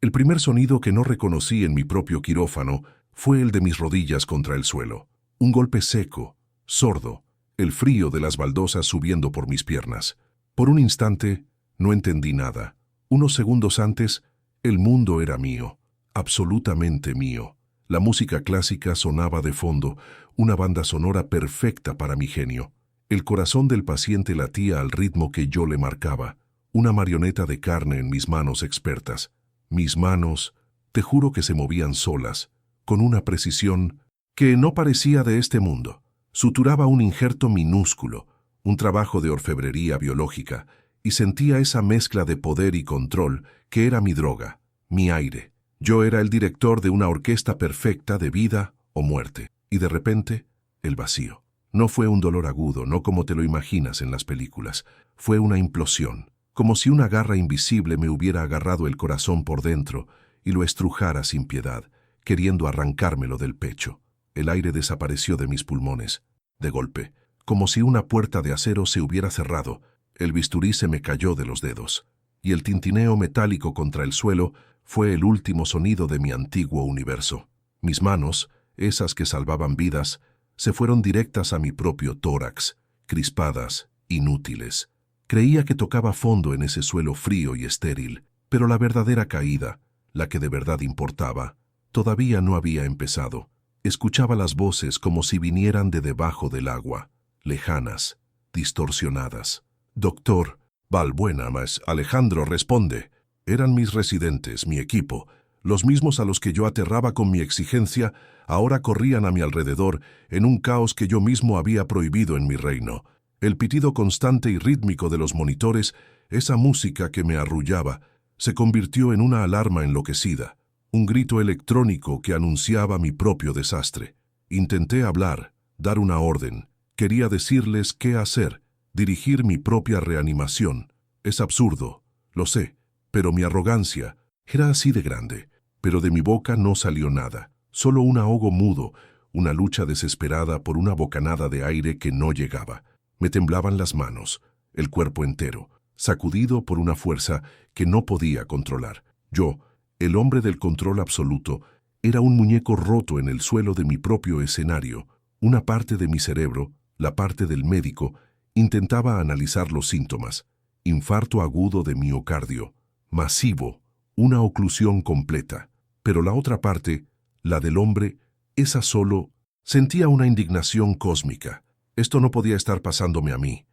El primer sonido que no reconocí en mi propio quirófano fue el de mis rodillas contra el suelo. Un golpe seco, sordo, el frío de las baldosas subiendo por mis piernas. Por un instante, no entendí nada. Unos segundos antes, el mundo era mío, absolutamente mío. La música clásica sonaba de fondo, una banda sonora perfecta para mi genio. El corazón del paciente latía al ritmo que yo le marcaba, una marioneta de carne en mis manos expertas. Mis manos, te juro que se movían solas, con una precisión que no parecía de este mundo. Suturaba un injerto minúsculo, un trabajo de orfebrería biológica, y sentía esa mezcla de poder y control que era mi droga, mi aire. Yo era el director de una orquesta perfecta de vida o muerte. Y de repente, el vacío. No fue un dolor agudo, no como te lo imaginas en las películas. Fue una implosión, como si una garra invisible me hubiera agarrado el corazón por dentro y lo estrujara sin piedad, queriendo arrancármelo del pecho. El aire desapareció de mis pulmones, de golpe, como si una puerta de acero se hubiera cerrado. El bisturí se me cayó de los dedos, y el tintineo metálico contra el suelo fue el último sonido de mi antiguo universo. Mis manos, esas que salvaban vidas, se fueron directas a mi propio tórax, crispadas, inútiles. Creía que tocaba fondo en ese suelo frío y estéril, pero la verdadera caída, la que de verdad importaba, todavía no había empezado. Escuchaba las voces como si vinieran de debajo del agua, lejanas, distorsionadas. «Doctor, Valbuena, mas Alejandro, responde». Eran mis residentes, mi equipo. Los mismos a los que yo aterraba con mi exigencia, ahora corrían a mi alrededor en un caos que yo mismo había prohibido en mi reino. El pitido constante y rítmico de los monitores, esa música que me arrullaba, se convirtió en una alarma enloquecida, un grito electrónico que anunciaba mi propio desastre. Intenté hablar, dar una orden. Quería decirles qué hacer, dirigir mi propia reanimación. Es absurdo, lo sé, pero mi arrogancia era así de grande. Pero de mi boca no salió nada, solo un ahogo mudo, una lucha desesperada por una bocanada de aire que no llegaba. Me temblaban las manos, el cuerpo entero, sacudido por una fuerza que no podía controlar. Yo, el hombre del control absoluto, era un muñeco roto en el suelo de mi propio escenario. Una parte de mi cerebro, la parte del médico, intentaba analizar los síntomas. Infarto agudo de miocardio, masivo, una oclusión completa. Pero la otra parte, la del hombre, esa solo, sentía una indignación cósmica. Esto no podía estar pasándome a mí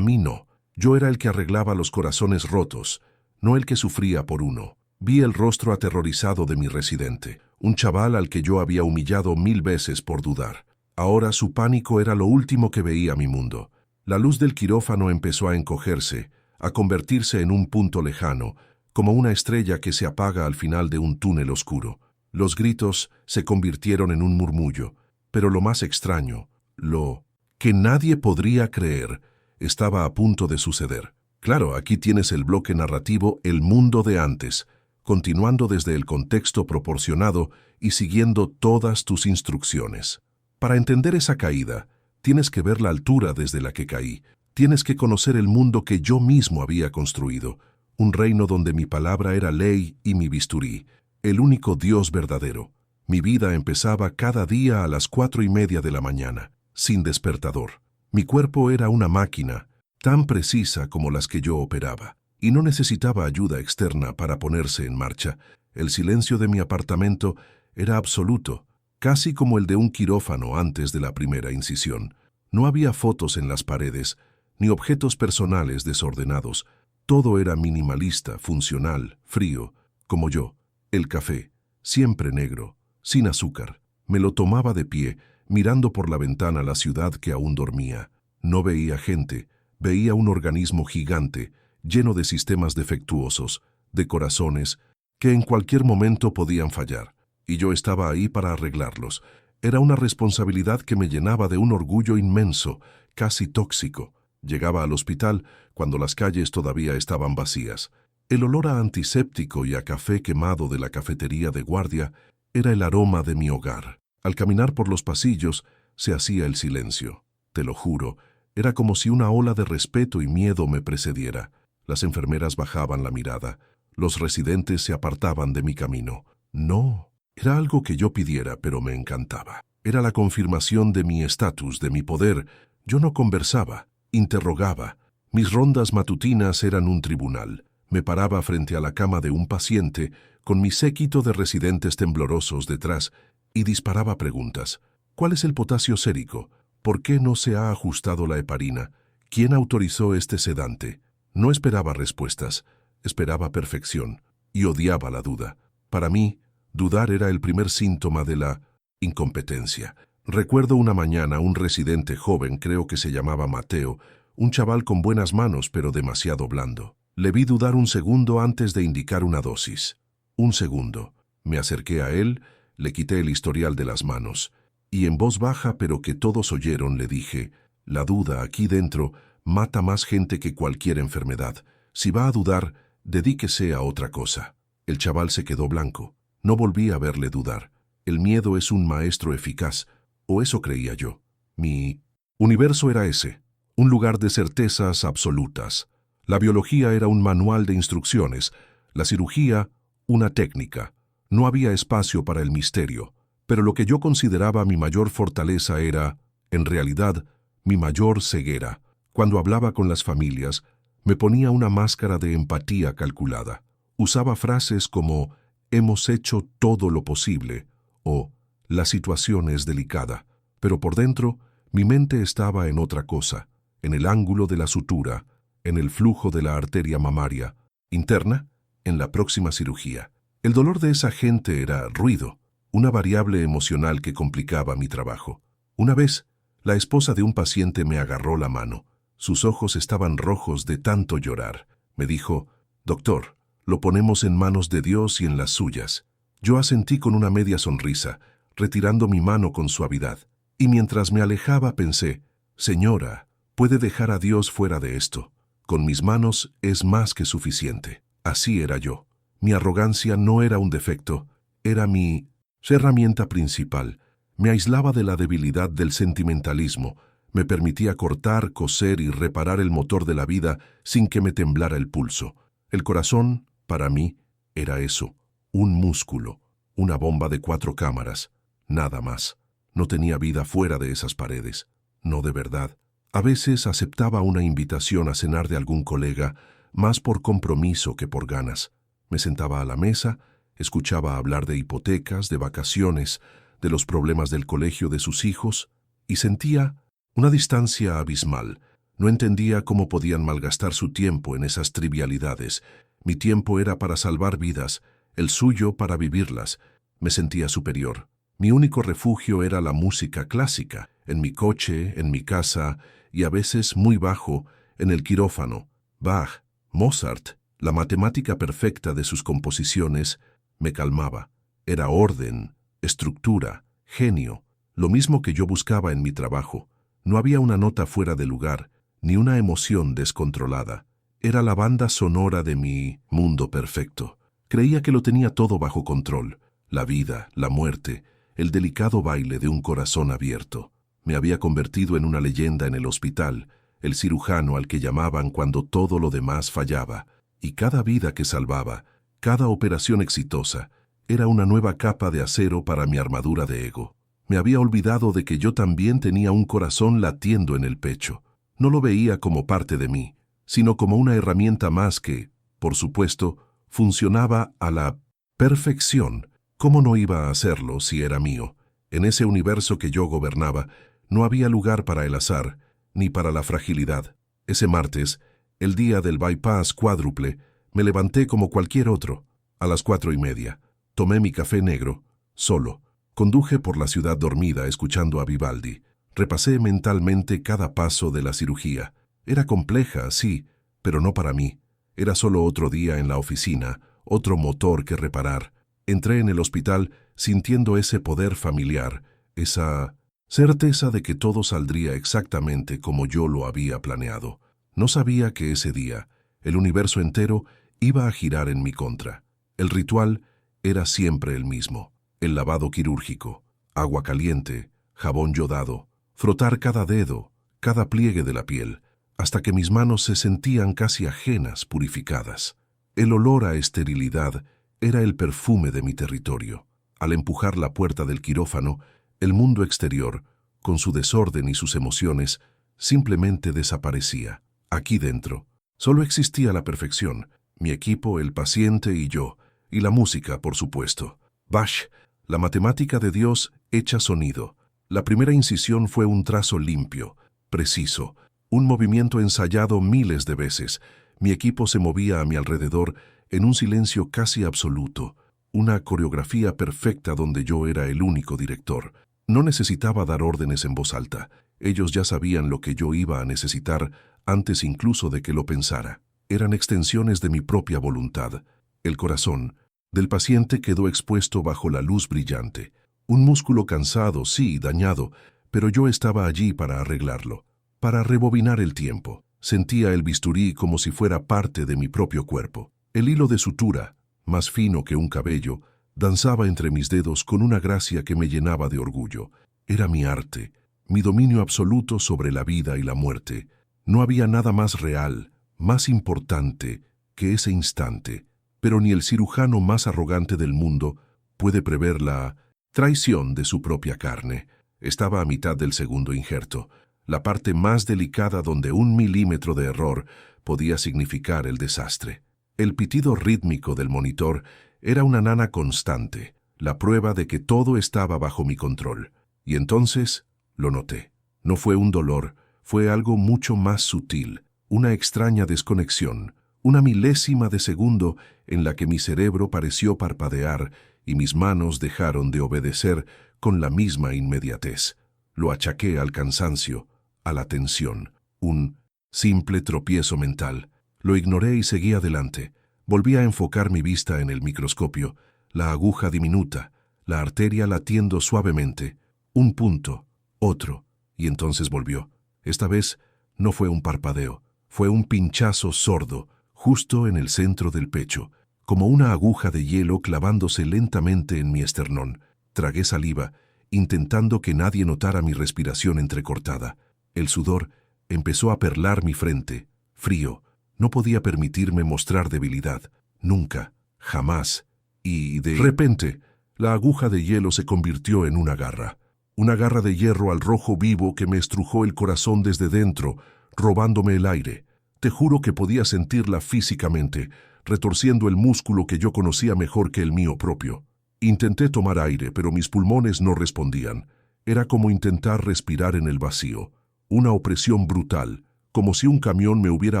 no. Yo era el que arreglaba los corazones rotos, no el que sufría por uno. Vi el rostro aterrorizado de mi residente, un chaval al que yo había humillado 1000 veces por dudar. Ahora su pánico era lo último que veía mi mundo. La luz del quirófano empezó a encogerse, a convertirse en un punto lejano, como una estrella que se apaga al final de un túnel oscuro. Los gritos se convirtieron en un murmullo, pero lo más extraño, lo que nadie podría creer, estaba a punto de suceder. Claro, aquí tienes el bloque narrativo El mundo de antes, continuando desde el contexto proporcionado y siguiendo todas tus instrucciones. Para entender esa caída, tienes que ver la altura desde la que caí, tienes que conocer el mundo que yo mismo había construido, un reino donde mi palabra era ley y mi bisturí, el único Dios verdadero. Mi vida empezaba cada día a las 4:30 de la mañana, sin despertador. Mi cuerpo era una máquina, tan precisa como las que yo operaba, y no necesitaba ayuda externa para ponerse en marcha. El silencio de mi apartamento era absoluto, casi como el de un quirófano antes de la primera incisión. No había fotos en las paredes, ni objetos personales desordenados. Todo era minimalista, funcional, frío, como yo. El café, siempre negro, sin azúcar. Me lo tomaba de pie, mirando por la ventana la ciudad que aún dormía. No veía gente, veía un organismo gigante, lleno de sistemas defectuosos, de corazones, que en cualquier momento podían fallar. Y yo estaba ahí para arreglarlos. Era una responsabilidad que me llenaba de un orgullo inmenso, casi tóxico. Llegaba al hospital cuando las calles todavía estaban vacías. El olor a antiséptico y a café quemado de la cafetería de guardia era el aroma de mi hogar. Al caminar por los pasillos se hacía el silencio. Te lo juro, era como si una ola de respeto y miedo me precediera. Las enfermeras bajaban la mirada. Los residentes se apartaban de mi camino. No, era algo que yo pidiera, pero me encantaba. Era la confirmación de mi estatus, de mi poder. Yo no conversaba, interrogaba. Mis rondas matutinas eran un tribunal. Me paraba frente a la cama de un paciente, con mi séquito de residentes temblorosos detrás, y disparaba preguntas. ¿Cuál es el potasio sérico? ¿Por qué no se ha ajustado la heparina? ¿Quién autorizó este sedante? No esperaba respuestas, esperaba perfección, y odiaba la duda. Para mí, dudar era el primer síntoma de la incompetencia. Recuerdo una mañana un residente joven, creo que se llamaba Mateo, un chaval con buenas manos pero demasiado blando. Le vi dudar un segundo antes de indicar una dosis. Un segundo. Me acerqué a él, le quité el historial de las manos, y en voz baja pero que todos oyeron le dije, la duda aquí dentro mata más gente que cualquier enfermedad. Si va a dudar, dedíquese a otra cosa. El chaval se quedó blanco. No volví a verle dudar. El miedo es un maestro eficaz, o eso creía yo. Mi universo era ese, un lugar de certezas absolutas. La biología era un manual de instrucciones, la cirugía, una técnica. No había espacio para el misterio, pero lo que yo consideraba mi mayor fortaleza era, en realidad, mi mayor ceguera. Cuando hablaba con las familias, me ponía una máscara de empatía calculada. Usaba frases como, hemos hecho todo lo posible, o, la situación es delicada. Pero por dentro, mi mente estaba en otra cosa, en el ángulo de la sutura, en el flujo de la arteria mamaria, interna, en la próxima cirugía. El dolor de esa gente era ruido, una variable emocional que complicaba mi trabajo. Una vez, la esposa de un paciente me agarró la mano. Sus ojos estaban rojos de tanto llorar. Me dijo, doctor, lo ponemos en manos de Dios y en las suyas. Yo asentí con una media sonrisa, retirando mi mano con suavidad. Y mientras me alejaba pensé, señora, puede dejar a Dios fuera de esto. Con mis manos es más que suficiente. Así era yo. Mi arrogancia no era un defecto, era mi herramienta principal. Me aislaba de la debilidad del sentimentalismo, me permitía cortar, coser y reparar el motor de la vida sin que me temblara el pulso. El corazón, para mí, era eso, un músculo, una bomba de 4 cámaras, nada más. No tenía vida fuera de esas paredes, no de verdad. A veces aceptaba una invitación a cenar de algún colega, más por compromiso que por ganas. Me sentaba a la mesa, escuchaba hablar de hipotecas, de vacaciones, de los problemas del colegio de sus hijos, y sentía una distancia abismal. No entendía cómo podían malgastar su tiempo en esas trivialidades. Mi tiempo era para salvar vidas, el suyo para vivirlas. Me sentía superior. Mi único refugio era la música clásica, en mi coche, en mi casa, y a veces muy bajo, en el quirófano. Bach, Mozart, la matemática perfecta de sus composiciones, me calmaba. Era orden, estructura, genio, lo mismo que yo buscaba en mi trabajo. No había una nota fuera de lugar, ni una emoción descontrolada. Era la banda sonora de mi mundo perfecto. Creía que lo tenía todo bajo control, la vida, la muerte, el delicado baile de un corazón abierto. Me había convertido en una leyenda en el hospital, el cirujano al que llamaban cuando todo lo demás fallaba, y cada vida que salvaba, cada operación exitosa, era una nueva capa de acero para mi armadura de ego. Me había olvidado de que yo también tenía un corazón latiendo en el pecho. No lo veía como parte de mí, sino como una herramienta más que, por supuesto, funcionaba a la perfección. ¿Cómo no iba a hacerlo si era mío? En ese universo que yo gobernaba, no había lugar para el azar, ni para la fragilidad. Ese martes, el día del bypass cuádruple, me levanté como cualquier otro. A las 4:30, tomé mi café negro, solo. Conduje por la ciudad dormida escuchando a Vivaldi. Repasé mentalmente cada paso de la cirugía. Era compleja, sí, pero no para mí. Era solo otro día en la oficina, otro motor que reparar. Entré en el hospital sintiendo ese poder familiar, esa certeza de que todo saldría exactamente como yo lo había planeado. No sabía que ese día, el universo entero iba a girar en mi contra. El ritual era siempre el mismo. El lavado quirúrgico, agua caliente, jabón yodado, frotar cada dedo, cada pliegue de la piel, hasta que mis manos se sentían casi ajenas, purificadas. El olor a esterilidad era el perfume de mi territorio. Al empujar la puerta del quirófano, el mundo exterior, con su desorden y sus emociones, simplemente desaparecía. Aquí dentro, solo existía la perfección, mi equipo, el paciente y yo, y la música, por supuesto. Bach, la matemática de Dios hecha sonido. La primera incisión fue un trazo limpio, preciso, un movimiento ensayado miles de veces. Mi equipo se movía a mi alrededor en un silencio casi absoluto, una coreografía perfecta donde yo era el único director. No necesitaba dar órdenes en voz alta. Ellos ya sabían lo que yo iba a necesitar antes incluso de que lo pensara. Eran extensiones de mi propia voluntad. El corazón del paciente quedó expuesto bajo la luz brillante. Un músculo cansado, sí, dañado, pero yo estaba allí para arreglarlo, para rebobinar el tiempo. Sentía el bisturí como si fuera parte de mi propio cuerpo. El hilo de sutura, más fino que un cabello, danzaba entre mis dedos con una gracia que me llenaba de orgullo. Era mi arte, mi dominio absoluto sobre la vida y la muerte. No había nada más real, más importante que ese instante, pero ni el cirujano más arrogante del mundo puede prever la traición de su propia carne. Estaba a mitad del segundo injerto, la parte más delicada donde 1 milímetro de error podía significar el desastre. El pitido rítmico del monitor era una nana constante, la prueba de que todo estaba bajo mi control. Y entonces lo noté. No fue un dolor, fue algo mucho más sutil, una extraña desconexión, una milésima de segundo en la que mi cerebro pareció parpadear y mis manos dejaron de obedecer con la misma inmediatez. Lo achaqué al cansancio, a la tensión, un simple tropiezo mental. Lo ignoré y seguí adelante. Volví a enfocar mi vista en el microscopio, la aguja diminuta, la arteria latiendo suavemente. Un punto, otro, y entonces volvió. Esta vez no fue un parpadeo, fue un pinchazo sordo, justo en el centro del pecho, como una aguja de hielo clavándose lentamente en mi esternón. Tragué saliva, intentando que nadie notara mi respiración entrecortada. El sudor empezó a perlar mi frente, frío. No podía permitirme mostrar debilidad, nunca, jamás, y de repente, la aguja de hielo se convirtió en una garra de hierro al rojo vivo que me estrujó el corazón desde dentro, robándome el aire. Te juro que podía sentirla físicamente, retorciendo el músculo que yo conocía mejor que el mío propio. Intenté tomar aire, pero mis pulmones no respondían. Era como intentar respirar en el vacío, una opresión brutal, como si un camión me hubiera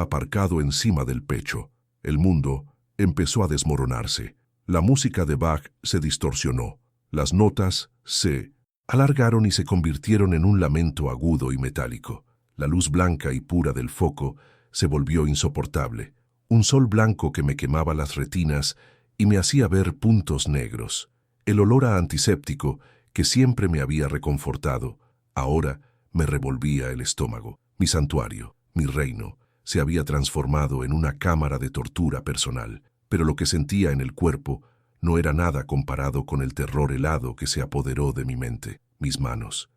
aparcado encima del pecho. El mundo empezó a desmoronarse. La música de Bach se distorsionó. Las notas se alargaron y se convirtieron en un lamento agudo y metálico. La luz blanca y pura del foco se volvió insoportable. Un sol blanco que me quemaba las retinas y me hacía ver puntos negros. El olor a antiséptico, que siempre me había reconfortado, ahora me revolvía el estómago. Mi santuario, mi reino, se había transformado en una cámara de tortura personal, pero lo que sentía en el cuerpo no era nada comparado con el terror helado que se apoderó de mi mente. Mis manos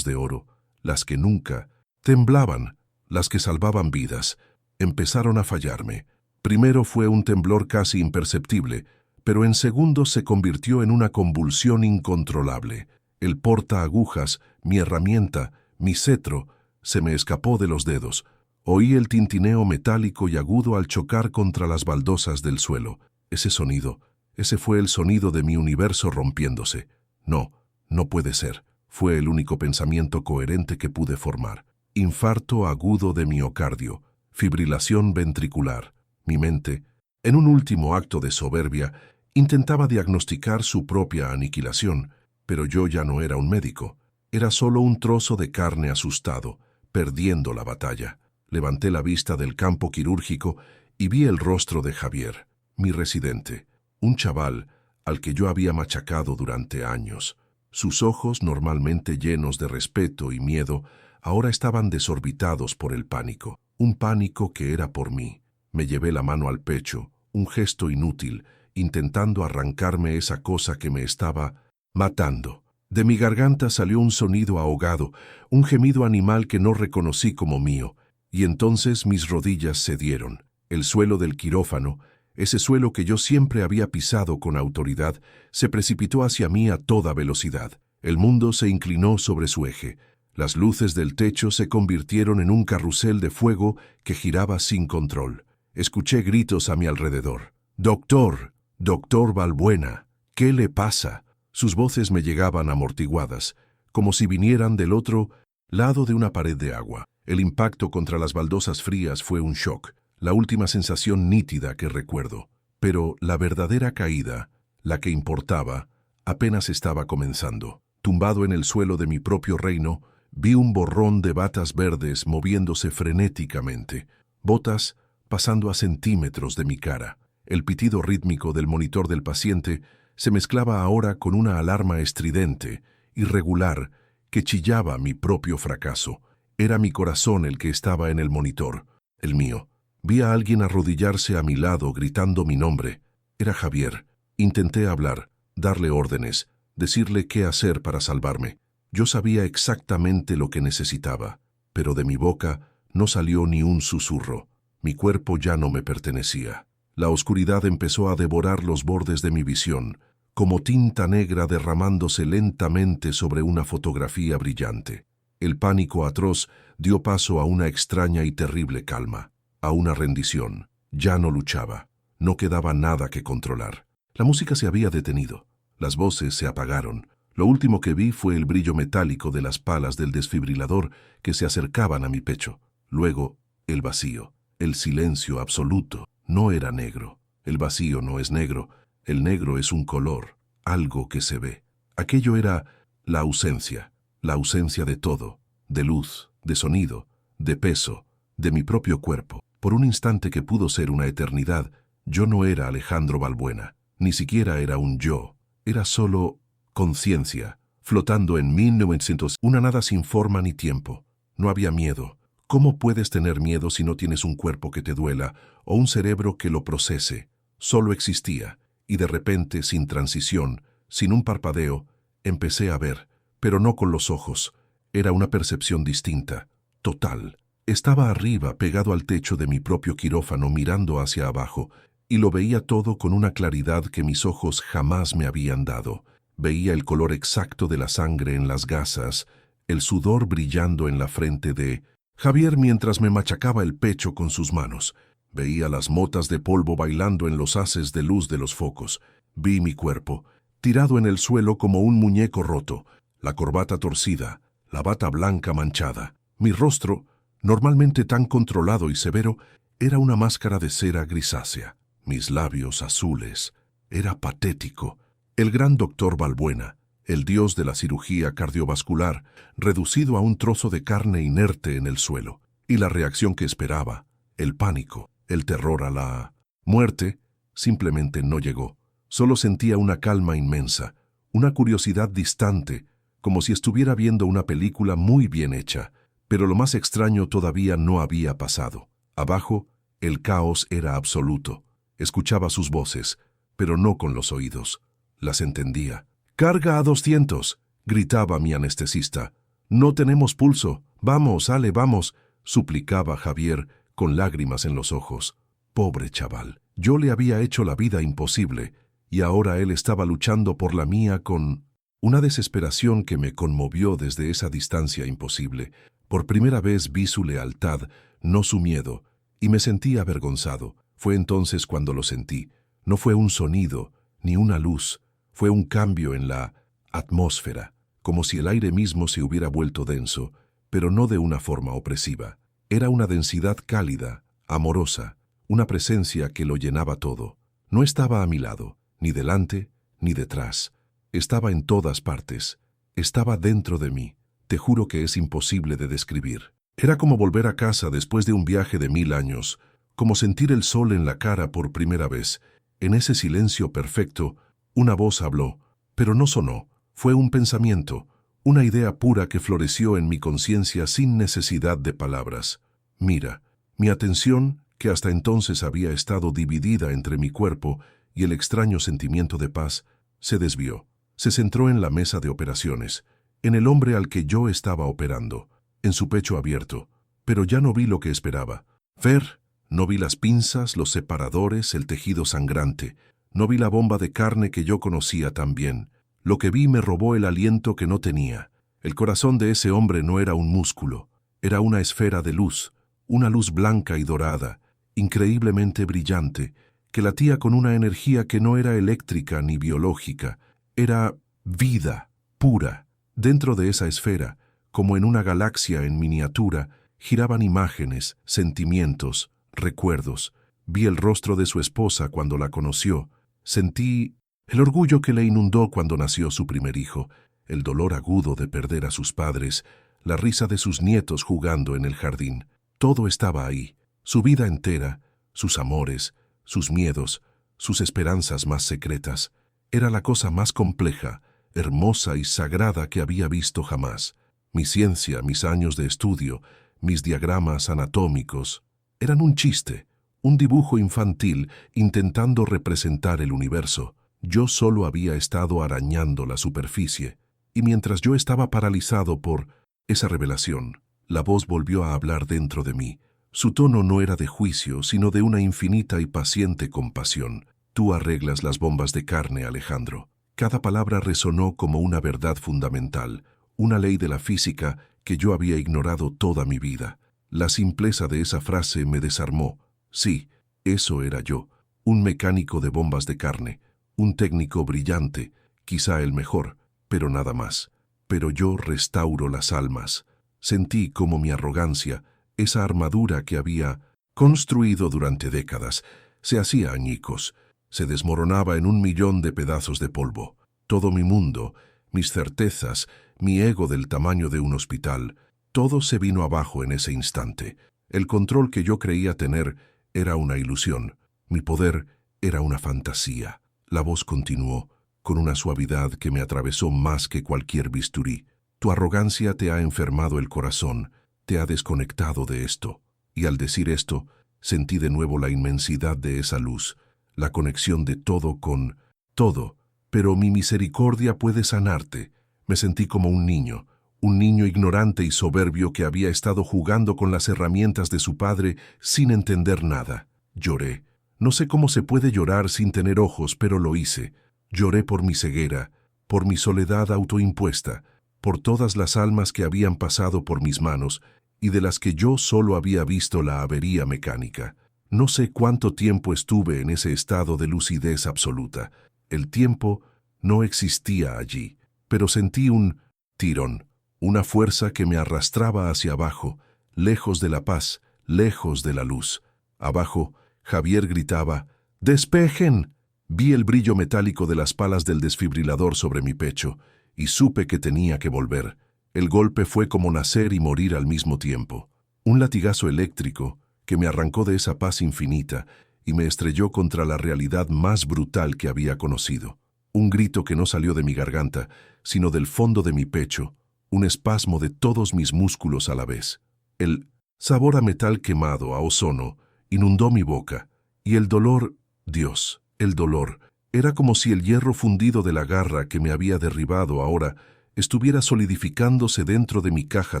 de oro, las que nunca temblaban, las que salvaban vidas, empezaron a fallarme. Primero fue un temblor casi imperceptible, pero en segundos se convirtió en una convulsión incontrolable. El porta-agujas, mi herramienta, mi cetro, se me escapó de los dedos. Oí el tintineo metálico y agudo al chocar contra las baldosas del suelo. Ese sonido, ese fue el sonido de mi universo rompiéndose. No, no puede ser. Fue el único pensamiento coherente que pude formar. Infarto agudo de miocardio, fibrilación ventricular. Mi mente, en un último acto de soberbia, intentaba diagnosticar su propia aniquilación, pero yo ya no era un médico. Era solo un trozo de carne asustado, perdiendo la batalla. Levanté la vista del campo quirúrgico y vi el rostro de Javier, mi residente, un chaval al que yo había machacado durante años. Sus ojos, normalmente llenos de respeto y miedo, ahora estaban desorbitados por el pánico, un pánico que era por mí. Me llevé la mano al pecho, un gesto inútil, intentando arrancarme esa cosa que me estaba matando. De mi garganta salió un sonido ahogado, un gemido animal que no reconocí como mío, y entonces mis rodillas cedieron. El suelo del quirófano, Ese suelo que yo siempre había pisado con autoridad se precipitó hacia mí a toda velocidad. El mundo se inclinó sobre su eje. Las luces del techo se convirtieron en un carrusel de fuego que giraba sin control. Escuché gritos a mi alrededor. «¡Doctor! ¡Doctor Balbuena! ¿Qué le pasa?». Sus voces me llegaban amortiguadas, como si vinieran del otro lado de una pared de agua. El impacto contra las baldosas frías fue un shock, la última sensación nítida que recuerdo. Pero la verdadera caída, la que importaba, apenas estaba comenzando. Tumbado en el suelo de mi propio reino, vi un borrón de batas verdes moviéndose frenéticamente, botas pasando a centímetros de mi cara. El pitido rítmico del monitor del paciente se mezclaba ahora con una alarma estridente, irregular, que chillaba mi propio fracaso. Era mi corazón el que estaba en el monitor, el mío. Vi a alguien arrodillarse a mi lado gritando mi nombre. Era Javier. Intenté hablar, darle órdenes, decirle qué hacer para salvarme. Yo sabía exactamente lo que necesitaba, pero de mi boca no salió ni un susurro. Mi cuerpo ya no me pertenecía. La oscuridad empezó a devorar los bordes de mi visión, como tinta negra derramándose lentamente sobre una fotografía brillante. El pánico atroz dio paso a una extraña y terrible calma, a una rendición. Ya no luchaba. No quedaba nada que controlar. La música se había detenido. Las voces se apagaron. Lo último que vi fue el brillo metálico de las palas del desfibrilador que se acercaban a mi pecho. Luego, el vacío, el silencio absoluto. No era negro. El vacío no es negro. El negro es un color, algo que se ve. Aquello era la ausencia de todo, de luz, de sonido, de peso, de mi propio cuerpo. Por un instante que pudo ser una eternidad, yo no era Alejandro Balbuena, ni siquiera era un yo. Era solo conciencia, flotando en 1900, una nada sin forma ni tiempo. No había miedo. ¿Cómo puedes tener miedo si no tienes un cuerpo que te duela o un cerebro que lo procese? Solo existía, y de repente, sin transición, sin un parpadeo, empecé a ver, pero no con los ojos. Era una percepción distinta, total. Estaba arriba, pegado al techo de mi propio quirófano, mirando hacia abajo, y lo veía todo con una claridad que mis ojos jamás me habían dado. Veía el color exacto de la sangre en las gasas, el sudor brillando en la frente de Javier mientras me machacaba el pecho con sus manos. Veía las motas de polvo bailando en los haces de luz de los focos. Vi mi cuerpo, tirado en el suelo como un muñeco roto, la corbata torcida, la bata blanca manchada. Mi rostro, normalmente tan controlado y severo, era una máscara de cera grisácea. Mis labios azules. Era patético. El gran doctor Balbuena, el dios de la cirugía cardiovascular, reducido a un trozo de carne inerte en el suelo. Y la reacción que esperaba, el pánico, el terror a la muerte, simplemente no llegó. Solo sentía una calma inmensa, una curiosidad distante, como si estuviera viendo una película muy bien hecha. Pero lo más extraño todavía no había pasado. Abajo, el caos era absoluto. Escuchaba sus voces, pero no con los oídos. Las entendía. «¡Carga a 200!», gritaba mi anestesista. «No tenemos pulso. Vamos, Ale, vamos», suplicaba Javier con lágrimas en los ojos. Pobre chaval. Yo le había hecho la vida imposible, y ahora él estaba luchando por la mía con una desesperación que me conmovió desde esa distancia imposible. Por primera vez vi su lealtad, no su miedo, y me sentí avergonzado. Fue entonces cuando lo sentí. No fue un sonido, ni una luz. Fue un cambio en la atmósfera, como si el aire mismo se hubiera vuelto denso, pero no de una forma opresiva. Era una densidad cálida, amorosa, una presencia que lo llenaba todo. No estaba a mi lado, ni delante, ni detrás. Estaba en todas partes. Estaba dentro de mí. Te juro que es imposible de describir. Era como volver a casa después de un viaje de 1000 años, como sentir el sol en la cara por primera vez. En ese silencio perfecto, una voz habló, pero no sonó. Fue un pensamiento, una idea pura que floreció en mi conciencia sin necesidad de palabras. Mira, mi atención, que hasta entonces había estado dividida entre mi cuerpo y el extraño sentimiento de paz, se desvió. Se centró en la mesa de operaciones, en el hombre al que yo estaba operando, en su pecho abierto, pero ya no vi lo que esperaba. Ver, No vi las pinzas, los separadores, el tejido sangrante. No vi la bomba de carne que yo conocía tan bien. Lo que vi me robó el aliento que no tenía. El corazón de ese hombre no era un músculo, era una esfera de luz, una luz blanca y dorada, increíblemente brillante, que latía con una energía que no era eléctrica ni biológica, era vida pura. Dentro de esa esfera, como en una galaxia en miniatura, giraban imágenes, sentimientos, recuerdos. Vi el rostro de su esposa cuando la conoció. Sentí el orgullo que le inundó cuando nació su primer hijo, el dolor agudo de perder a sus padres, la risa de sus nietos jugando en el jardín. Todo estaba ahí, su vida entera, sus amores, sus miedos, sus esperanzas más secretas. Era la cosa más compleja, hermosa y sagrada que había visto jamás. Mi ciencia, mis años de estudio, mis diagramas anatómicos, eran un chiste, un dibujo infantil intentando representar el universo. Yo solo había estado arañando la superficie, y mientras yo estaba paralizado por esa revelación, la voz volvió a hablar dentro de mí. Su tono no era de juicio, sino de una infinita y paciente compasión. Tú arreglas las bombas de carne, Alejandro. Cada palabra resonó como una verdad fundamental, una ley de la física que yo había ignorado toda mi vida. La simpleza de esa frase me desarmó. Sí, eso era yo, un mecánico de bombas de carne, un técnico brillante, quizá el mejor, pero nada más. Pero yo restauro las almas. Sentí como mi arrogancia, esa armadura que había construido durante décadas, se hacía añicos, se desmoronaba en 1.000.000 de pedazos de polvo. Todo mi mundo, mis certezas, mi ego del tamaño de un hospital, todo se vino abajo en ese instante. El control que yo creía tener era una ilusión, mi poder era una fantasía. La voz continuó, con una suavidad que me atravesó más que cualquier bisturí. Tu arrogancia te ha enfermado el corazón, te ha desconectado de esto. Y al decir esto, sentí de nuevo la inmensidad de esa luz, la conexión de todo con todo. Pero mi misericordia puede sanarte. Me sentí como un niño ignorante y soberbio que había estado jugando con las herramientas de su padre sin entender nada. Lloré. No sé cómo se puede llorar sin tener ojos, pero lo hice. Lloré por mi ceguera, por mi soledad autoimpuesta, por todas las almas que habían pasado por mis manos y de las que yo solo había visto la avería mecánica. No sé cuánto tiempo estuve en ese estado de lucidez absoluta. El tiempo no existía allí, pero sentí un tirón, una fuerza que me arrastraba hacia abajo, lejos de la paz, lejos de la luz. Abajo, Javier gritaba, ¡despejen! Vi el brillo metálico de las palas del desfibrilador sobre mi pecho y supe que tenía que volver. El golpe fue como nacer y morir al mismo tiempo. Un latigazo eléctrico que me arrancó de esa paz infinita y me estrelló contra la realidad más brutal que había conocido. Un grito que no salió de mi garganta, sino del fondo de mi pecho, un espasmo de todos mis músculos a la vez. El sabor a metal quemado, a ozono, inundó mi boca, y el dolor, Dios, el dolor, era como si el hierro fundido de la garra que me había derribado ahora estuviera solidificándose dentro de mi caja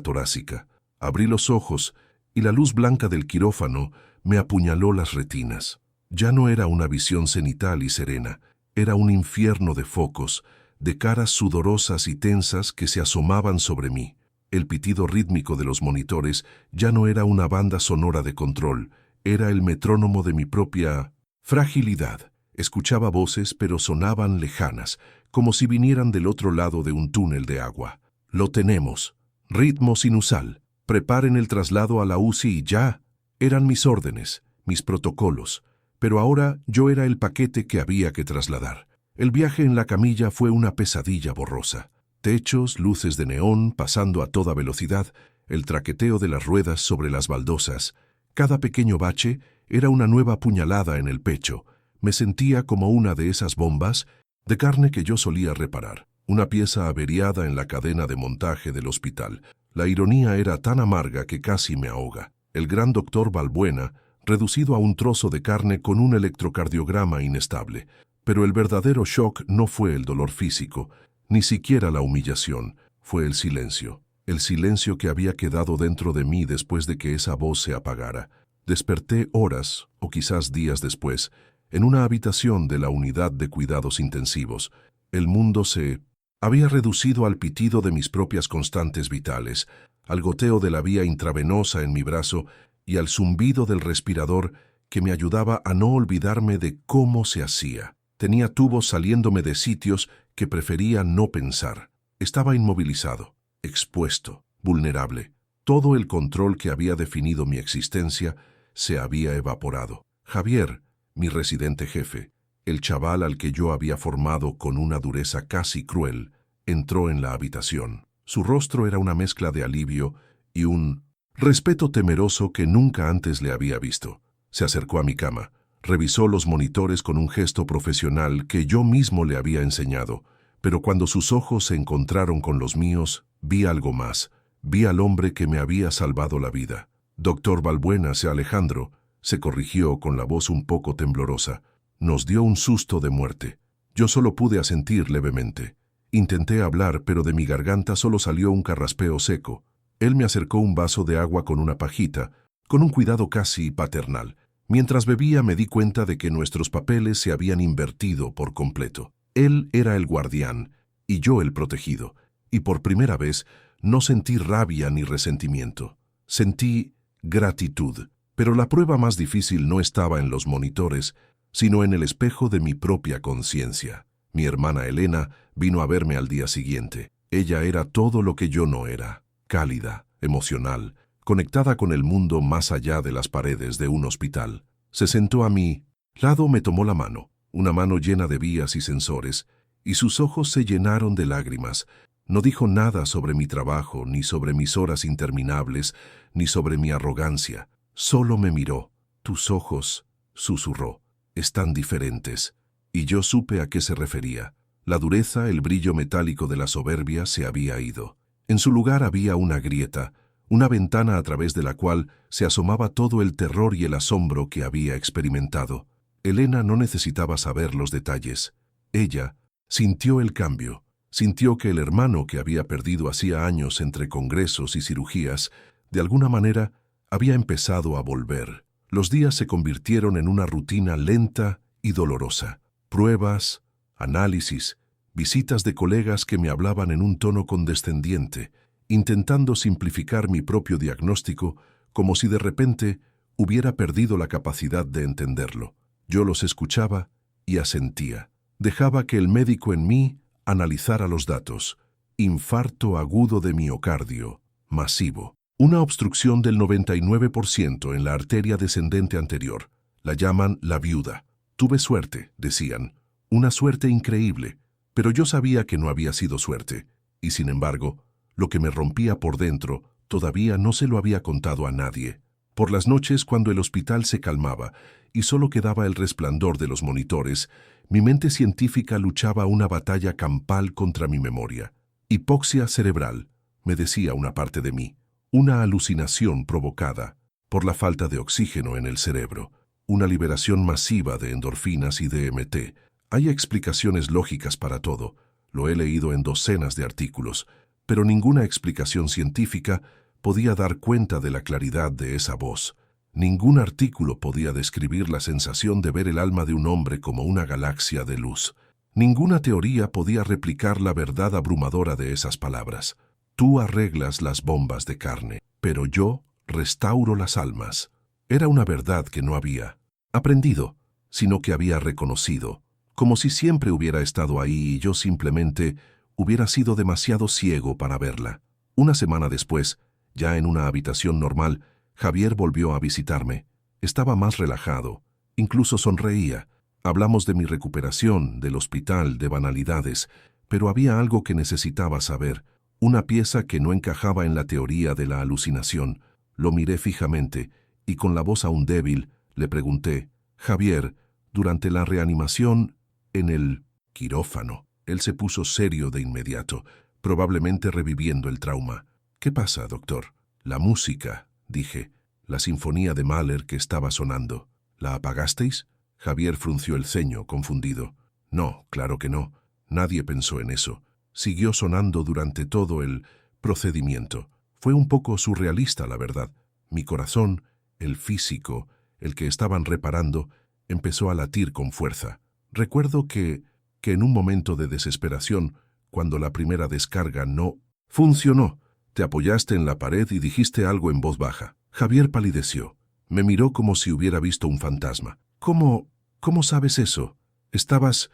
torácica. Abrí los ojos y la luz blanca del quirófano me apuñaló las retinas. Ya no era una visión cenital y serena, era un infierno de focos, de caras sudorosas y tensas que se asomaban sobre mí. El pitido rítmico de los monitores ya no era una banda sonora de control, era el metrónomo de mi propia fragilidad. Escuchaba voces, pero sonaban lejanas, como si vinieran del otro lado de un túnel de agua. Lo tenemos. Ritmo sinusal. Preparen el traslado a la UCI y ya. Eran mis órdenes, mis protocolos. Pero ahora yo era el paquete que había que trasladar. El viaje en la camilla fue una pesadilla borrosa. Techos, luces de neón pasando a toda velocidad, el traqueteo de las ruedas sobre las baldosas. Cada pequeño bache era una nueva puñalada en el pecho. Me sentía como una de esas bombas de carne que yo solía reparar, una pieza averiada en la cadena de montaje del hospital. La ironía era tan amarga que casi me ahoga. El gran doctor Balbuena, reducido a un trozo de carne con un electrocardiograma inestable. Pero el verdadero shock no fue el dolor físico, ni siquiera la humillación, fue el silencio que había quedado dentro de mí después de que esa voz se apagara. Desperté horas, o quizás días después, en una habitación de la unidad de cuidados intensivos. El mundo se había reducido al pitido de mis propias constantes vitales, al goteo de la vía intravenosa en mi brazo y al zumbido del respirador que me ayudaba a no olvidarme de cómo se hacía. Tenía tubos saliéndome de sitios que prefería no pensar. Estaba inmovilizado, expuesto, vulnerable. Todo el control que había definido mi existencia se había evaporado. Javier, mi residente jefe, el chaval al que yo había formado con una dureza casi cruel, entró en la habitación. Su rostro era una mezcla de alivio y un respeto temeroso que nunca antes le había visto. Se acercó a mi cama, revisó los monitores con un gesto profesional que yo mismo le había enseñado, pero cuando sus ojos se encontraron con los míos, vi algo más. Vi al hombre que me había salvado la vida. Doctor Balbuena, Alejandro, se corrigió con la voz un poco temblorosa. Nos dio un susto de muerte. Yo solo pude asentir levemente. Intenté hablar, pero de mi garganta solo salió un carraspeo seco. Él me acercó un vaso de agua con una pajita, con un cuidado casi paternal. Mientras bebía me di cuenta de que nuestros papeles se habían invertido por completo. Él era el guardián y yo el protegido, y por primera vez no sentí rabia ni resentimiento. Sentí gratitud, pero la prueba más difícil no estaba en los monitores, sino en el espejo de mi propia conciencia. Mi hermana Elena vino a verme al día siguiente. Ella era todo lo que yo no era: cálida, emocional, conectada con el mundo más allá de las paredes de un hospital. Se sentó a mi lado, me tomó la mano, una mano llena de vías y sensores, y sus ojos se llenaron de lágrimas. No dijo nada sobre mi trabajo, ni sobre mis horas interminables, ni sobre mi arrogancia. Solo me miró. Tus ojos, susurró, están diferentes. Y yo supe a qué se refería. La dureza, el brillo metálico de la soberbia se había ido. En su lugar había una grieta, una ventana a través de la cual se asomaba todo el terror y el asombro que había experimentado. Elena no necesitaba saber los detalles. Ella sintió el cambio. Sintió que el hermano que había perdido hacía años entre congresos y cirugías, de alguna manera, había empezado a volver. Los días se convirtieron en una rutina lenta y dolorosa. Pruebas, análisis, visitas de colegas que me hablaban en un tono condescendiente, intentando simplificar mi propio diagnóstico como si de repente hubiera perdido la capacidad de entenderlo. Yo los escuchaba y asentía. Dejaba que el médico en mí analizara los datos. Infarto agudo de miocardio, masivo. Una obstrucción del 99% en la arteria descendente anterior. La llaman la viuda. Tuve suerte, decían. Una suerte increíble. Pero yo sabía que no había sido suerte. Y sin embargo, lo que me rompía por dentro todavía no se lo había contado a nadie. Por las noches, cuando el hospital se calmaba y solo quedaba el resplandor de los monitores, mi mente científica luchaba una batalla campal contra mi memoria. Hipoxia cerebral, me decía una parte de mí. Una alucinación provocada por la falta de oxígeno en el cerebro. Una liberación masiva de endorfinas y DMT. Hay explicaciones lógicas para todo. Lo he leído en docenas de artículos, pero ninguna explicación científica podía dar cuenta de la claridad de esa voz. Ningún artículo podía describir la sensación de ver el alma de un hombre como una galaxia de luz. Ninguna teoría podía replicar la verdad abrumadora de esas palabras. Tú arreglas las bombas de carne, pero yo restauro las almas. Era una verdad que no había aprendido, sino que había reconocido, como si siempre hubiera estado ahí y yo simplemente hubiera sido demasiado ciego para verla. Una semana después, ya en una habitación normal, Javier volvió a visitarme. Estaba más relajado, incluso sonreía. Hablamos de mi recuperación, del hospital, de banalidades, pero había algo que necesitaba saber, una pieza que no encajaba en la teoría de la alucinación. Lo miré fijamente y con la voz aún débil le pregunté: Javier, durante la reanimación, en el quirófano. Él se puso serio de inmediato, probablemente reviviendo el trauma. ¿Qué pasa, doctor? La música, dije, la sinfonía de Mahler que estaba sonando. ¿La apagasteis? Javier frunció el ceño, confundido. No, claro que no. Nadie pensó en eso. Siguió sonando durante todo el procedimiento. Fue un poco surrealista, la verdad. Mi corazón el físico, el que estaban reparando, empezó a latir con fuerza. Recuerdo que en un momento de desesperación, cuando la primera descarga no funcionó, te apoyaste en la pared y dijiste algo en voz baja. Javier palideció. Me miró como si hubiera visto un fantasma. ¿Cómo sabes eso? Estabas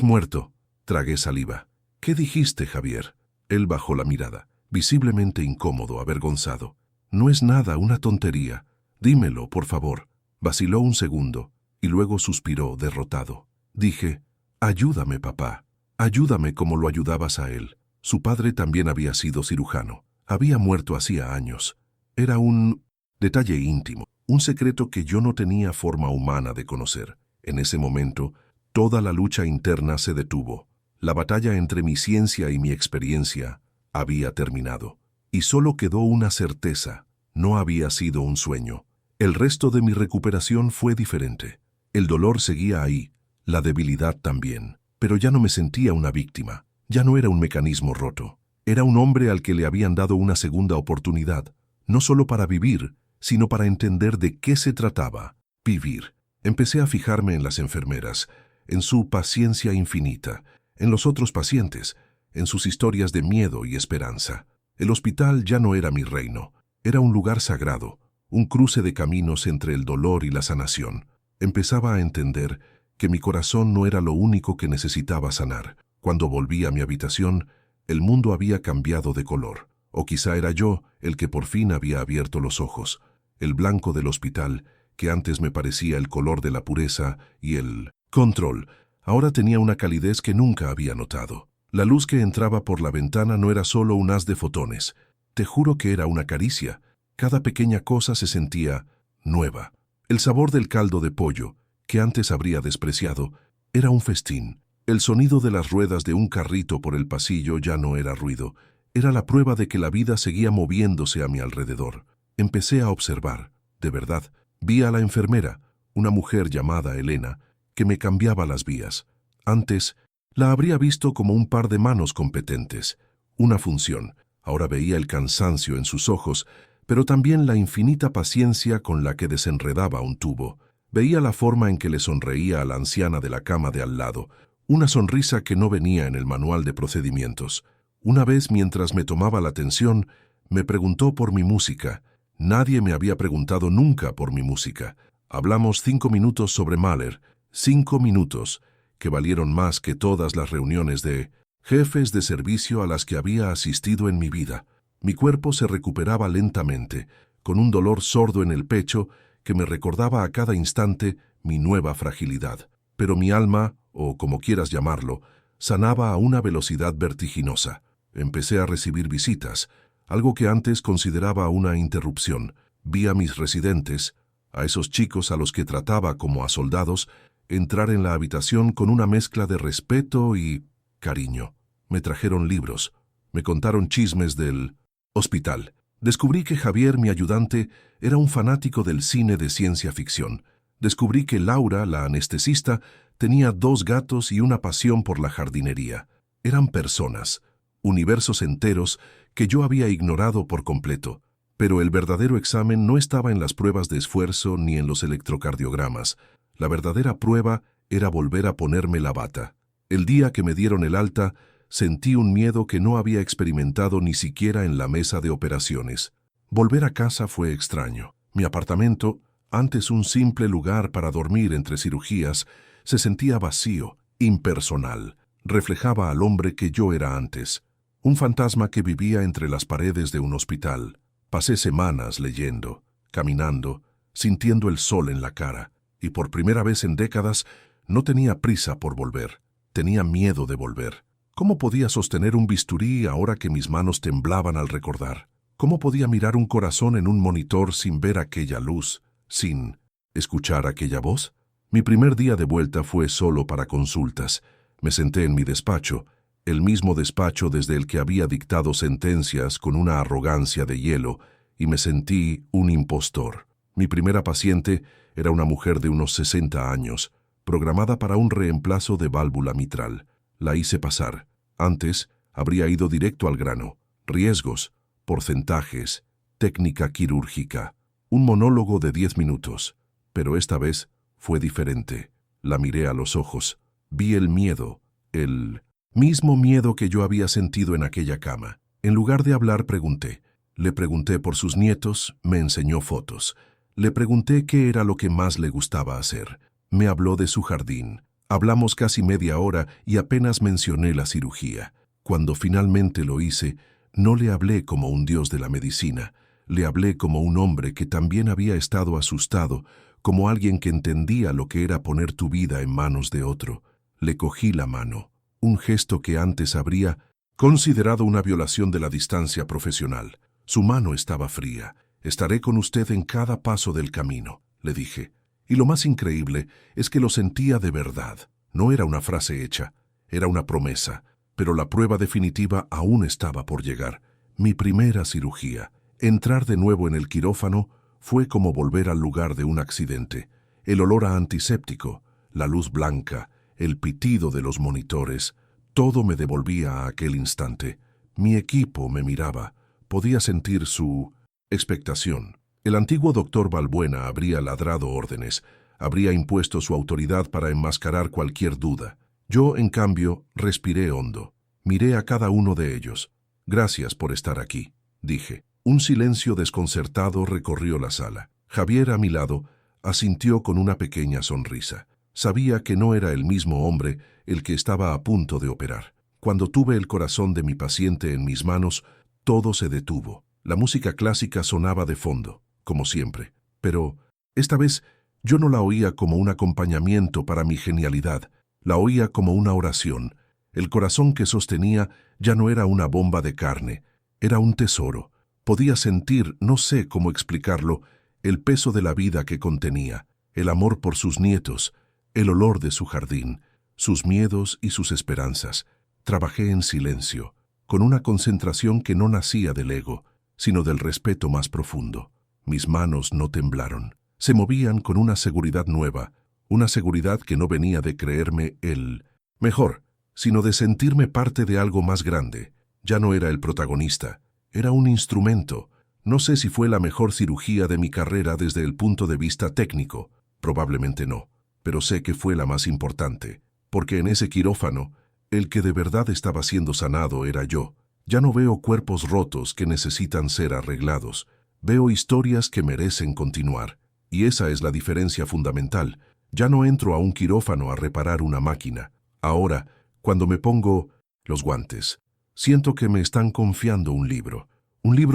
muerto. Tragué saliva. ¿Qué dijiste, Javier? Él bajó la mirada, visiblemente incómodo, avergonzado. No es nada, una tontería. Dímelo, por favor. Vaciló un segundo y luego suspiró, derrotado. Dije, ayúdame, papá. Ayúdame como lo ayudabas a él. Su padre también había sido cirujano. Había muerto hacía años. Era un detalle íntimo, un secreto que yo no tenía forma humana de conocer. En ese momento, toda la lucha interna se detuvo. La batalla entre mi ciencia y mi experiencia había terminado. Y solo quedó una certeza. No había sido un sueño. El resto de mi recuperación fue diferente. El dolor seguía ahí, la debilidad también. Pero ya no me sentía una víctima. Ya no era un mecanismo roto. Era un hombre al que le habían dado una segunda oportunidad. No solo para vivir, sino para entender de qué se trataba. Vivir. Empecé a fijarme en las enfermeras, en su paciencia infinita, en los otros pacientes, en sus historias de miedo y esperanza. El hospital ya no era mi reino. Era un lugar sagrado, un cruce de caminos entre el dolor y la sanación. Empezaba a entender que mi corazón no era lo único que necesitaba sanar. Cuando volví a mi habitación, el mundo había cambiado de color. O quizá era yo el que por fin había abierto los ojos. El blanco del hospital, que antes me parecía el color de la pureza y el control, ahora tenía una calidez que nunca había notado. La luz que entraba por la ventana no era solo un haz de fotones. Te juro que era una caricia. Cada pequeña cosa se sentía nueva. El sabor del caldo de pollo, que antes habría despreciado, era un festín. El sonido de las ruedas de un carrito por el pasillo ya no era ruido. Era la prueba de que la vida seguía moviéndose a mi alrededor. Empecé a observar. De verdad, vi a la enfermera, una mujer llamada Elena, que me cambiaba las vías. Antes, la habría visto como un par de manos competentes, una función. Ahora veía el cansancio en sus ojos, pero también la infinita paciencia con la que desenredaba un tubo. Veía la forma en que le sonreía a la anciana de la cama de al lado, una sonrisa que no venía en el manual de procedimientos. Una vez, mientras me tomaba la atención, me preguntó por mi música. Nadie me había preguntado nunca por mi música. Hablamos 5 minutos sobre Mahler, 5 minutos, que valieron más que todas las reuniones de jefes de servicio a las que había asistido en mi vida. Mi cuerpo se recuperaba lentamente, con un dolor sordo en el pecho que me recordaba a cada instante mi nueva fragilidad. Pero mi alma, o como quieras llamarlo, sanaba a una velocidad vertiginosa. Empecé a recibir visitas, algo que antes consideraba una interrupción. Vi a mis residentes, a esos chicos a los que trataba como a soldados, entrar en la habitación con una mezcla de respeto y cariño. Me trajeron libros, me contaron chismes del hospital. Descubrí que Javier, mi ayudante, era un fanático del cine de ciencia ficción. Descubrí que Laura, la anestesista, tenía 2 gatos y una pasión por la jardinería. Eran personas, universos enteros que yo había ignorado por completo. Pero el verdadero examen no estaba en las pruebas de esfuerzo ni en los electrocardiogramas. La verdadera prueba era volver a ponerme la bata. El día que me dieron el alta, sentí un miedo que no había experimentado ni siquiera en la mesa de operaciones. Volver a casa fue extraño. Mi apartamento, antes un simple lugar para dormir entre cirugías, se sentía vacío, impersonal. Reflejaba al hombre que yo era antes, un fantasma que vivía entre las paredes de un hospital. Pasé semanas leyendo, caminando, sintiendo el sol en la cara, y por primera vez en décadas no tenía prisa por volver. Tenía miedo de volver. ¿Cómo podía sostener un bisturí ahora que mis manos temblaban al recordar? ¿Cómo podía mirar un corazón en un monitor sin ver aquella luz, sin escuchar aquella voz? Mi primer día de vuelta fue solo para consultas. Me senté en mi despacho, el mismo despacho desde el que había dictado sentencias con una arrogancia de hielo, y me sentí un impostor. Mi primera paciente era una mujer de unos 60 años, programada para un reemplazo de válvula mitral. La hice pasar. Antes habría ido directo al grano. Riesgos, porcentajes, técnica quirúrgica. Un monólogo de 10 minutos. Pero esta vez fue diferente. La miré a los ojos. Vi el miedo, el mismo miedo que yo había sentido en aquella cama. En lugar de hablar, pregunté. Le pregunté por sus nietos, me enseñó fotos. Le pregunté qué era lo que más le gustaba hacer. Me habló de su jardín. Hablamos casi media hora y apenas mencioné la cirugía. Cuando finalmente lo hice, no le hablé como un dios de la medicina. Le hablé como un hombre que también había estado asustado, como alguien que entendía lo que era poner tu vida en manos de otro. Le cogí la mano, un gesto que antes habría considerado una violación de la distancia profesional. Su mano estaba fría. Estaré con usted en cada paso del camino, le dije. Y lo más increíble es que lo sentía de verdad. No era una frase hecha, era una promesa. Pero la prueba definitiva aún estaba por llegar. Mi primera cirugía. Entrar de nuevo en el quirófano fue como volver al lugar de un accidente. El olor a antiséptico, la luz blanca, el pitido de los monitores, todo me devolvía a aquel instante. Mi equipo me miraba. Podía sentir su expectación. El antiguo doctor Balbuena habría ladrado órdenes, habría impuesto su autoridad para enmascarar cualquier duda. Yo, en cambio, respiré hondo. Miré a cada uno de ellos. Gracias por estar aquí, dije. Un silencio desconcertado recorrió la sala. Javier, a mi lado, asintió con una pequeña sonrisa. Sabía que no era el mismo hombre el que estaba a punto de operar. Cuando tuve el corazón de mi paciente en mis manos, todo se detuvo. La música clásica sonaba de fondo, como siempre. Pero esta vez yo no la oía como un acompañamiento para mi genialidad. La oía como una oración. El corazón que sostenía ya no era una bomba de carne, era un tesoro. Podía sentir, no sé cómo explicarlo, el peso de la vida que contenía, el amor por sus nietos, el olor de su jardín, sus miedos y sus esperanzas. Trabajé en silencio, con una concentración que no nacía del ego, sino del respeto más profundo. Mis manos no temblaron. Se movían con una seguridad nueva, una seguridad que no venía de creerme el mejor, sino de sentirme parte de algo más grande. Ya no era el protagonista, era un instrumento. No sé si fue la mejor cirugía de mi carrera desde el punto de vista técnico, probablemente no, pero sé que fue la más importante, porque en ese quirófano, el que de verdad estaba siendo sanado era yo. Ya no veo cuerpos rotos que necesitan ser arreglados, veo historias que merecen continuar, y esa es la diferencia fundamental. Ya no entro a un quirófano a reparar una máquina. Ahora, cuando me pongo los guantes, siento que me están confiando un libro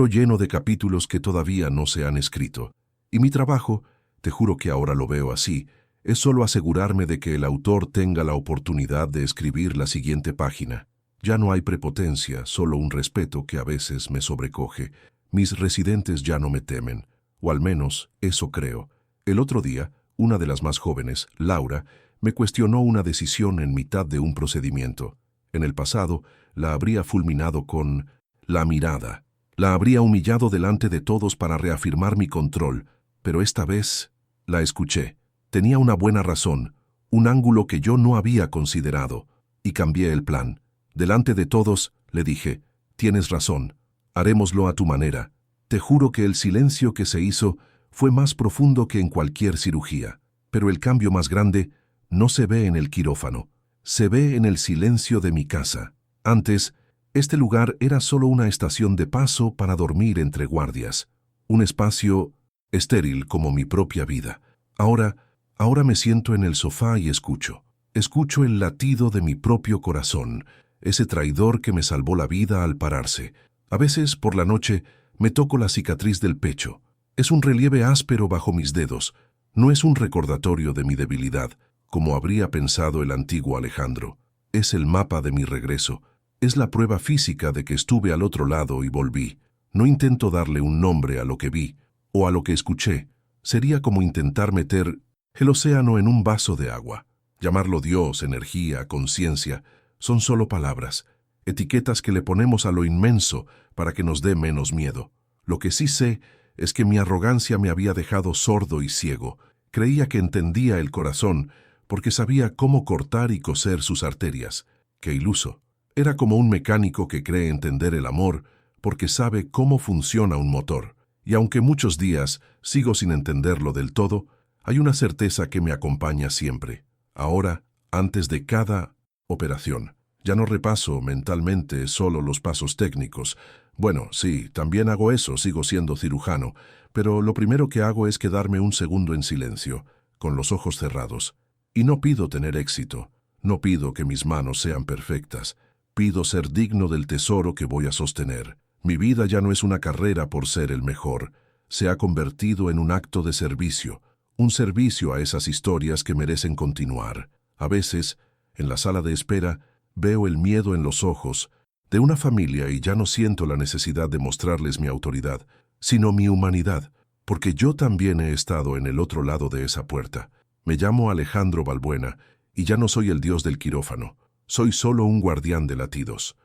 lleno de capítulos que todavía no se han escrito. Y mi trabajo, te juro que ahora lo veo así, es solo asegurarme de que el autor tenga la oportunidad de escribir la siguiente página. Ya no hay prepotencia, solo un respeto que a veces me sobrecoge. Mis residentes ya no me temen, o al menos eso creo. El otro día, una de las más jóvenes, Laura, me cuestionó una decisión en mitad de un procedimiento. En el pasado, la habría fulminado con la mirada. La habría humillado delante de todos para reafirmar mi control, pero esta vez la escuché. Tenía una buena razón, un ángulo que yo no había considerado, y cambié el plan. Delante de todos, le dije, tienes razón, harémoslo a tu manera. Te juro que el silencio que se hizo fue más profundo que en cualquier cirugía, pero el cambio más grande no se ve en el quirófano, se ve en el silencio de mi casa. Antes, este lugar era solo una estación de paso para dormir entre guardias, un espacio estéril como mi propia vida. Ahora me siento en el sofá y escucho el latido de mi propio corazón, ese traidor que me salvó la vida al pararse. A veces, por la noche, me toco la cicatriz del pecho. Es un relieve áspero bajo mis dedos, no es un recordatorio de mi debilidad, como habría pensado el antiguo Alejandro. Es el mapa de mi regreso, es la prueba física de que estuve al otro lado y volví. No intento darle un nombre a lo que vi o a lo que escuché. Sería como intentar meter el océano en un vaso de agua. Llamarlo Dios, energía, conciencia, son solo palabras, etiquetas que le ponemos a lo inmenso para que nos dé menos miedo. Lo que sí sé es que mi arrogancia me había dejado sordo y ciego. Creía que entendía el corazón porque sabía cómo cortar y coser sus arterias. ¡Qué iluso! Era como un mecánico que cree entender el amor porque sabe cómo funciona un motor. Y aunque muchos días sigo sin entenderlo del todo, hay una certeza que me acompaña siempre. Ahora, antes de cada operación, ya no repaso mentalmente solo los pasos técnicos. Bueno, sí, también hago eso, sigo siendo cirujano, pero lo primero que hago es quedarme un segundo en silencio, con los ojos cerrados. Y no pido tener éxito, no pido que mis manos sean perfectas, pido ser digno del tesoro que voy a sostener. Mi vida ya no es una carrera por ser el mejor, se ha convertido en un acto de servicio, un servicio a esas historias que merecen continuar. A veces, en la sala de espera, veo el miedo en los ojos de una familia y ya no siento la necesidad de mostrarles mi autoridad, sino mi humanidad, porque yo también he estado en el otro lado de esa puerta. Me llamo Alejandro Balbuena y ya no soy el dios del quirófano, soy solo un guardián de latidos.